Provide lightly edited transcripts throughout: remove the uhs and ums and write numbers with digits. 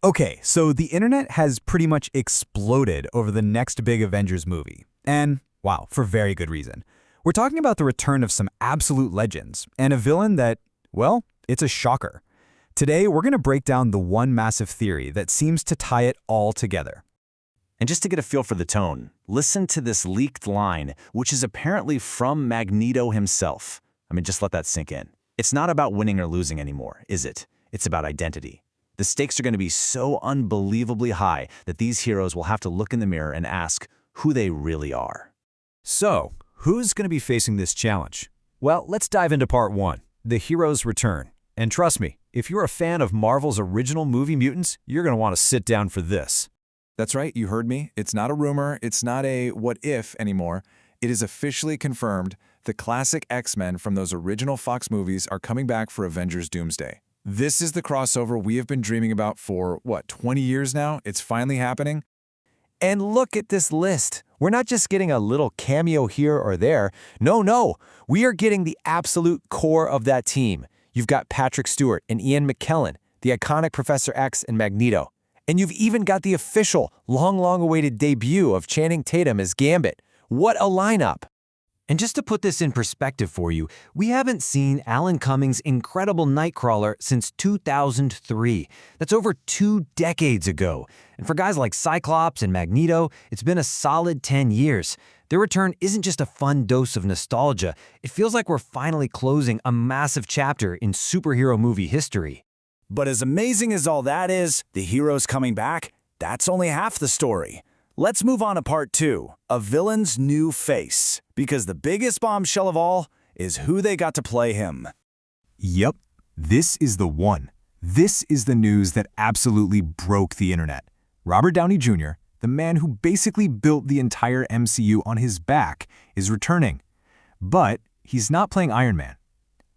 Okay, so the internet has pretty much exploded over the next big Avengers movie. And, wow, for very good reason. We're talking about the return of some absolute legends, and a villain that, well, it's a shocker. Today, we're going to break down the one massive theory that seems to tie it all together. And just to get a feel for the tone, listen to this leaked line, which is apparently from Magneto himself. I mean, just let that sink in. It's not about winning or losing anymore, is it? It's about identity. The stakes are going to be so unbelievably high that these heroes will have to look in the mirror and ask who they really are. So, who's going to be facing this challenge? Well, let's dive into part 1, the hero's return. And trust me, if you're a fan of Marvel's original movie Mutants, you're going to want to sit down for this. That's right, you heard me. It's not a rumor, it's not a what if anymore. It is officially confirmed the classic X-Men from those original Fox movies are coming back for Avengers Doomsday. This is the crossover we have been dreaming about for, 20 years now? It's finally happening. And look at this list. We're not just getting a little cameo here or there. No. We are getting the absolute core of that team. You've got Patrick Stewart and Ian McKellen, the iconic Professor X and Magneto. And you've even got the official, long-awaited debut of Channing Tatum as Gambit. What a lineup! And just to put this in perspective for you, we haven't seen Alan Cummings' incredible Nightcrawler since 2003. That's over 2 decades ago. And for guys like Cyclops and Magneto, it's been a solid 10 years. Their return isn't just a fun dose of nostalgia. It feels like we're finally closing a massive chapter in superhero movie history. But as amazing as all that is, the heroes coming back, that's only half the story. Let's move on to part 2, a villain's new face, because the biggest bombshell of all is who they got to play him. Yep, this is the one. This is the news that absolutely broke the internet. Robert Downey Jr., the man who basically built the entire MCU on his back, is returning. But he's not playing Iron Man.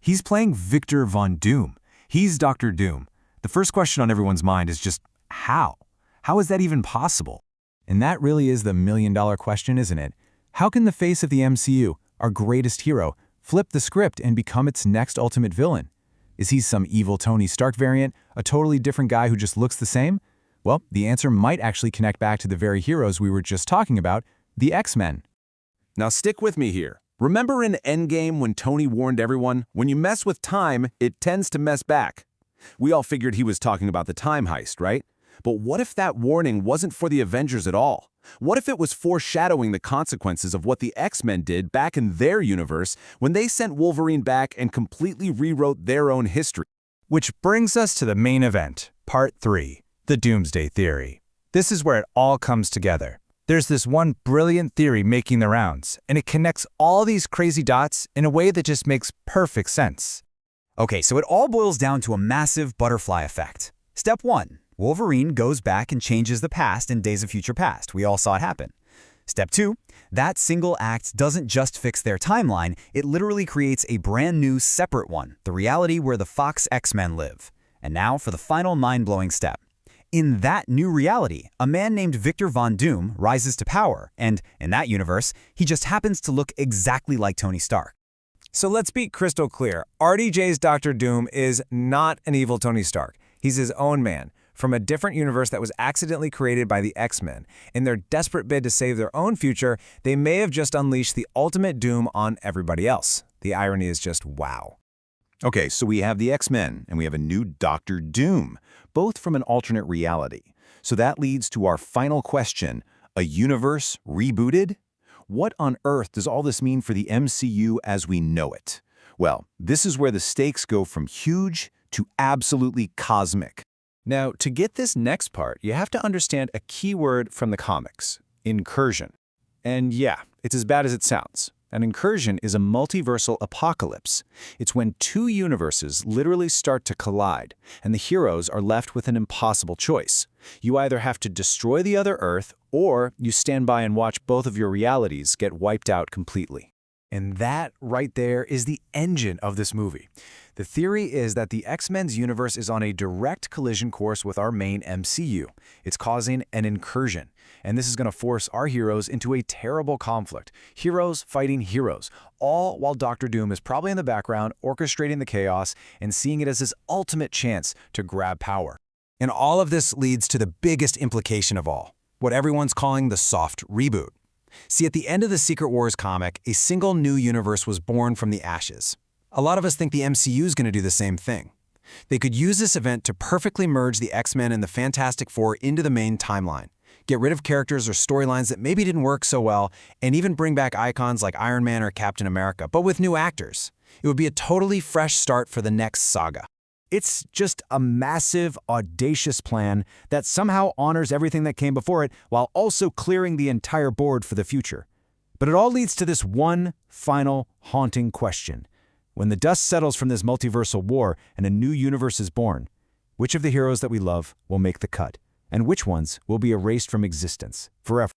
He's playing Victor Von Doom. He's Dr. Doom. The first question on everyone's mind is just, how? How is that even possible? And that really is the million-dollar question, isn't it? How can the face of the MCU, our greatest hero, flip the script and become its next ultimate villain? Is he some evil Tony Stark variant, a totally different guy who just looks the same? Well, the answer might actually connect back to the very heroes we were just talking about, the X-Men. Now stick with me here. Remember in Endgame when Tony warned everyone, when you mess with time, it tends to mess back? We all figured he was talking about the time heist, right? But what if that warning wasn't for the Avengers at all? What if it was foreshadowing the consequences of what the X-Men did back in their universe when they sent Wolverine back and completely rewrote their own history? Which brings us to the main event, part 3, the Doomsday Theory. This is where it all comes together. There's this one brilliant theory making the rounds, and it connects all these crazy dots in a way that just makes perfect sense. Okay, so it all boils down to a massive butterfly effect. Step 1. Wolverine goes back and changes the past in Days of Future Past. We all saw it happen. Step 2. That single act doesn't just fix their timeline, it literally creates a brand new separate one, the reality where the Fox X-Men live. And now for the final mind-blowing step. In that new reality, a man named Victor Von Doom rises to power, and in that universe, he just happens to look exactly like Tony Stark. So let's be crystal clear. RDJ's Dr. Doom is not an evil Tony Stark. He's his own man, from a different universe that was accidentally created by the X-Men. In their desperate bid to save their own future, they may have just unleashed the ultimate doom on everybody else. The irony is just wow. Okay, so we have the X-Men, and we have a new Dr. Doom, both from an alternate reality. So that leads to our final question, a universe rebooted? What on earth does all this mean for the MCU as we know it? Well, this is where the stakes go from huge to absolutely cosmic. Now, to get this next part, you have to understand a key word from the comics, incursion. And yeah, it's as bad as it sounds. An incursion is a multiversal apocalypse. It's when 2 universes literally start to collide, and the heroes are left with an impossible choice. You either have to destroy the other Earth, or you stand by and watch both of your realities get wiped out completely. And that right there is the engine of this movie. The theory is that the X-Men's universe is on a direct collision course with our main MCU. It's causing an incursion, and this is going to force our heroes into a terrible conflict. Heroes fighting heroes, all while Dr. Doom is probably in the background orchestrating the chaos and seeing it as his ultimate chance to grab power. And all of this leads to the biggest implication of all, what everyone's calling the soft reboot. See, at the end of the Secret Wars comic, a single new universe was born from the ashes. A lot of us think the MCU is going to do the same thing. They could use this event to perfectly merge the X-Men and the Fantastic Four into the main timeline, get rid of characters or storylines that maybe didn't work so well, and even bring back icons like Iron Man or Captain America, but with new actors. It would be a totally fresh start for the next saga. It's just a massive, audacious plan that somehow honors everything that came before it while also clearing the entire board for the future. But it all leads to this one final, haunting question. When the dust settles from this multiversal war and a new universe is born, which of the heroes that we love will make the cut? And which ones will be erased from existence forever?